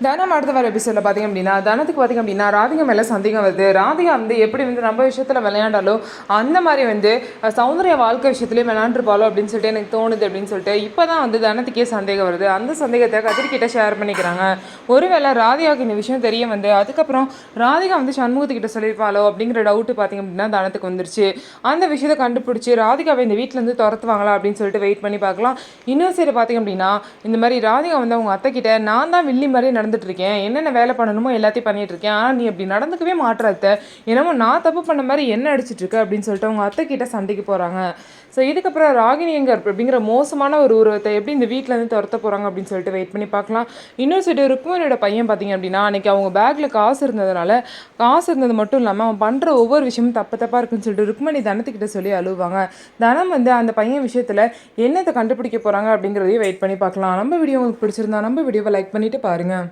தனம் அடுத்த வர எபிசோடில் பார்த்திங்க அப்படின்னா தனத்துக்கு பார்த்திங்க அப்படின்னா ராதிகா மேலே சந்தேகம் வருது. ராதிகா வந்து எப்படி வந்து நம்ம விஷயத்தில் விளையாண்டாலோ அந்த மாதிரி வந்து சௌந்தர்யா வாழ்க்கை விஷயத்துலேயும் விளையாண்டுருப்பாளோ அப்படின்னு சொல்லிட்டு எனக்கு தோணுது அப்படின்னு சொல்லிட்டு இப்போ தான் வந்து தனத்துக்கே சந்தேகம் வருது. அந்த சந்தேகத்தை கதிர்கிட்ட ஷேர் பண்ணிக்கிறாங்க. ஒருவேளை ராதிகாவுக்கு இந்த விஷயம் தெரிய வந்து அதுக்கப்புறம் ராதிகா வந்து சண்முகத்துக்கிட்ட சொல்லியிருப்பாளோ அப்படிங்கிற டவுட்டு பார்த்திங்க அப்படின்னா தனத்துக்கு வந்துருச்சு. அந்த விஷயத்தை கண்டுபிடிச்சி ராதிகாவை இந்த வீட்டிலேருந்து துரத்துவாங்களா அப்படின்னு சொல்லிட்டு வெயிட் பண்ணி பார்க்கலாம். இன்னும் சரி பார்த்திங்க அப்படின்னா இந்த மாதிரி ராதிகா வந்து அவங்க அத்தை கிட்ட நான் தான் வில்லி மாதிரி நடந்துட்டு இருக்கேன், என்னென்ன வேலை பண்ணணுமோ எல்லாத்தையும் பண்ணிட்டு இருக்கேன், ஆனால் நீ அப்படி நடந்துக்கவே மாட்டுறத, என்னமோ நான் தப்பு பண்ண மாதிரி என்ன அடிச்சிட்டு இருக்க அப்படின்னு சொல்லிட்டு அவங்க அத்தை கிட்ட சண்டைக்கு போகிறாங்க. ஸோ இதுக்கப்புறம் ராகினி எங்க அப்படிங்கிற மோசமான ஒரு உருவத்தை எப்படி இந்த வீட்டில் இருந்து துரத்த போகிறாங்க அப்படின்னு சொல்லிட்டு வெயிட் பண்ணி பார்க்கலாம். இன்னொரு சைடு ருக்மணியோட பையன் பார்த்தீங்க அப்படின்னா அன்றைக்கி அவங்க பேக்கில் காசு இருந்தது மட்டும் இல்லாமல் அவன் பண்ணுற ஒவ்வொரு விஷயமும் தப்பாக இருக்குன்னு சொல்லிட்டு ருக்மணி தனத்துக்கிட்ட சொல்லி அழுவாங்க. தனம் வந்து அந்த பையன் விஷயத்தில் என்னத்தை கண்டுபிடிக்க போகிறாங்க அப்படிங்கிறதையும் வெயிட் பண்ணி பார்க்கலாம். நம்ம வீடியோ உங்களுக்கு பிடிச்சிருந்தா நம்ம வீடியோவை லைக் பண்ணிவிட்டு பாருங்கள்.